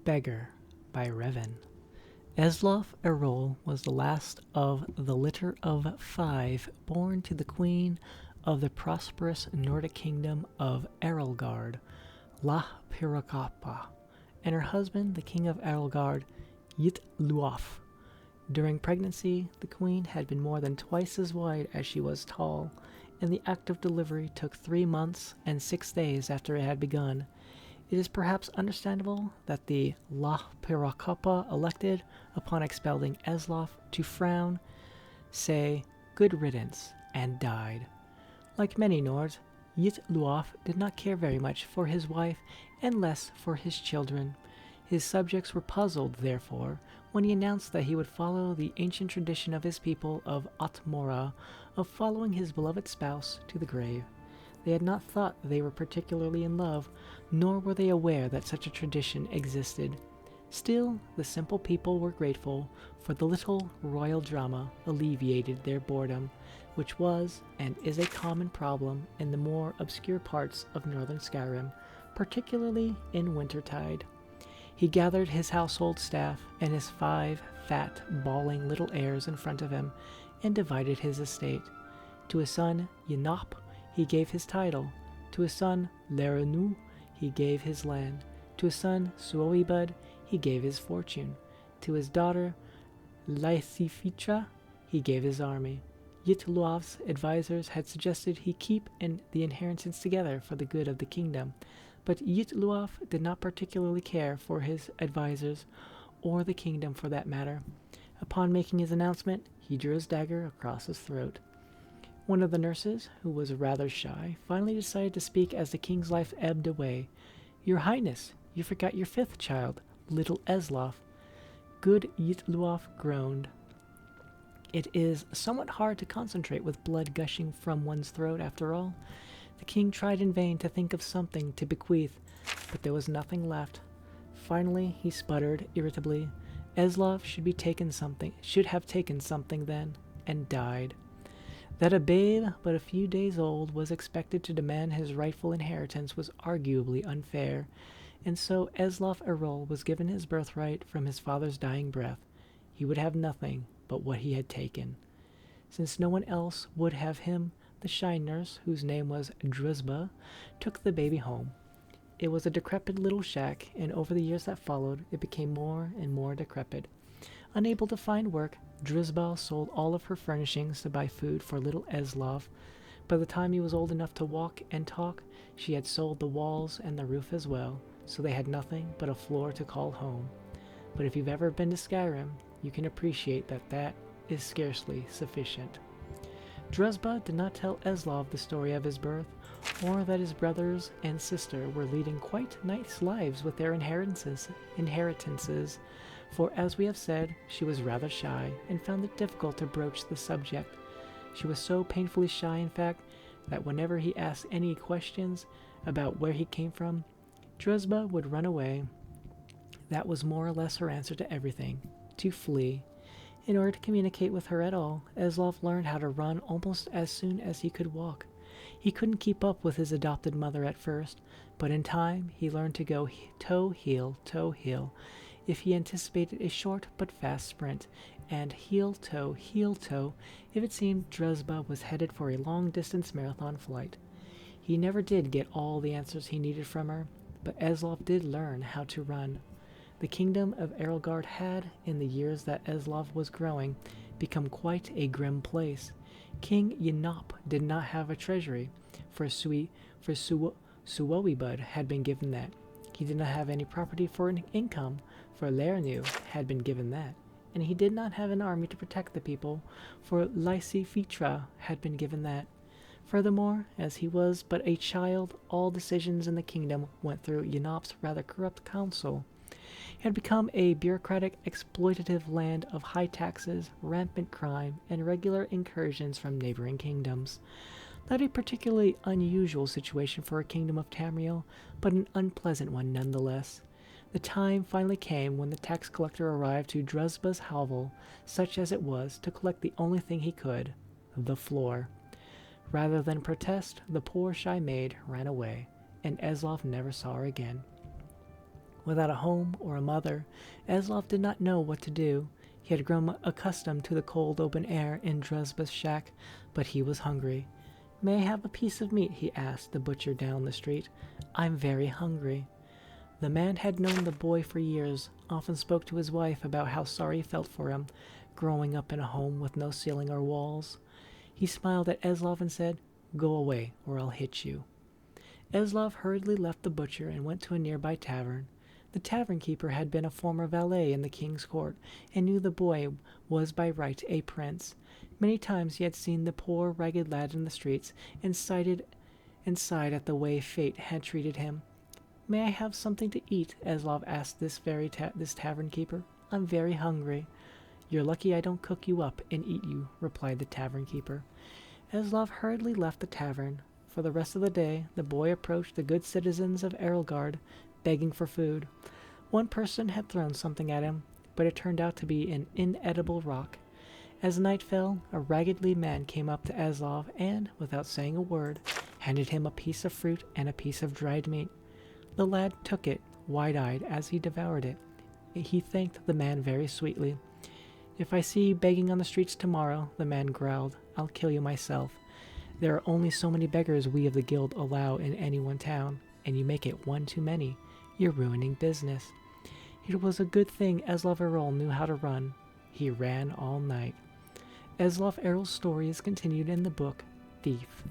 Beggar by Revan. Eslof Erol was the last of the litter of 5 born to the queen of the prosperous Nordic kingdom of Erelgard, La Pirakapa, and her husband, the king of Erelgard, Yitluaf. During pregnancy, the queen had been more than twice as wide as she was tall, and the act of delivery took 3 months and 6 days after it had begun. It is perhaps understandable that the La Pirakapa elected, upon expelling Eslof, to frown, say good riddance, and died. Like many Nords, Yitluaf did not care very much for his wife and less for his children. His subjects were puzzled, therefore, when he announced that he would follow the ancient tradition of his people of Otmora of following his beloved spouse to the grave. They had not thought they were particularly in love, nor were they aware that such a tradition existed. Still, the simple people were grateful, for the little royal drama alleviated their boredom, which was and is a common problem in the more obscure parts of northern Skyrim, particularly in wintertide. He gathered his household staff and his 5 fat, bawling little heirs in front of him, and divided his estate. To his son Yenop he gave his title. To his son Leranu he gave his land. To his son Suoibud he gave his fortune. To his daughter Lysifitra he gave his army. Yitluaf's advisors had suggested he keep the inheritance together for the good of the kingdom, but Yitluaf did not particularly care for his advisors, or the kingdom for that matter. Upon making his announcement, he drew his dagger across his throat. One of the nurses, who was rather shy, finally decided to speak as the king's life ebbed away. "Your Highness, you forgot your 5th child, little Eslof." Good Yitluaf groaned. It is somewhat hard to concentrate with blood gushing from one's throat, after all. The king tried in vain to think of something to bequeath, but there was nothing left. Finally, he sputtered irritably. Eslof should have taken something then, and died. That a babe but a few days old was expected to demand his rightful inheritance was arguably unfair, and so Eslof Erol was given his birthright from his father's dying breath. He would have nothing but what he had taken. Since no one else would have him, the shy nurse, whose name was Druzba, took the baby home. It was a decrepit little shack, and over the years that followed, it became more and more decrepit. Unable to find work, Druzba sold all of her furnishings to buy food for little Eslof. By the time he was old enough to walk and talk, she had sold the walls and the roof as well, so they had nothing but a floor to call home. But if you've ever been to Skyrim, you can appreciate that is scarcely sufficient. Druzba did not tell Eslof the story of his birth, or that his brothers and sister were leading quite nice lives with their inheritances, for as we have said, she was rather shy and found it difficult to broach the subject. She was so painfully shy, in fact, that whenever he asked any questions about where he came from, Druzba would run away. That was more or less her answer to everything: to flee. In order to communicate with her at all, Eslof learned how to run almost as soon as he could walk. He couldn't keep up with his adopted mother at first, but in time he learned to go toe-heel, toe-heel, if he anticipated a short but fast sprint, and heel-toe if it seemed Druzba was headed for a long-distance marathon flight. He never did get all the answers he needed from her, but Eslof did learn how to run. The kingdom of Erelgard had, in the years that Eslof was growing, become quite a grim place. King Yenop did not have a treasury, for Suoibud had been given that. He did not have any property for an income, for Lernu had been given that. And he did not have an army to protect the people, for Lysifitra had been given that. Furthermore, as he was but a child, all decisions in the kingdom went through Yenop's rather corrupt council. It had become a bureaucratic, exploitative land of high taxes, rampant crime, and regular incursions from neighboring kingdoms. Not a particularly unusual situation for a kingdom of Tamriel, but an unpleasant one nonetheless. The time finally came when the tax collector arrived to Druzba's hovel, such as it was, to collect the only thing he could, the floor. Rather than protest, the poor shy maid ran away, and Eslof never saw her again. Without a home or a mother, Eslov did not know what to do. He had grown accustomed to the cold open air in Druzba's shack, but he was hungry. "May I have a piece of meat?" he asked the butcher down the street. "I'm very hungry." The man had known the boy for years, often spoke to his wife about how sorry he felt for him, growing up in a home with no ceiling or walls. He smiled at Eslov and said, "Go away, or I'll hit you." Eslov hurriedly left the butcher and went to a nearby tavern. The tavern keeper had been a former valet in the king's court, and knew the boy was by right a prince. Many times he had seen the poor, ragged lad in the streets, and sighed at the way fate had treated him. "May I have something to eat?" Eslov asked this tavern keeper. "I'm very hungry." "You're lucky I don't cook you up and eat you," replied the tavern keeper. Eslov hurriedly left the tavern. For the rest of the day, the boy approached the good citizens of Erlgard, begging for food. One person had thrown something at him, but it turned out to be an inedible rock. As night fell, a ragged man came up to Eslov and, without saying a word, handed him a piece of fruit and a piece of dried meat. The lad took it, wide-eyed, as he devoured it. He thanked the man very sweetly. "If I see you begging on the streets tomorrow," the man growled, "I'll kill you myself. There are only so many beggars we of the guild allow in any one town, and you make it one too many. You're ruining business." It was a good thing Eslov Errol knew how to run. He ran all night. Eslov Errol's story is continued in the book Thief.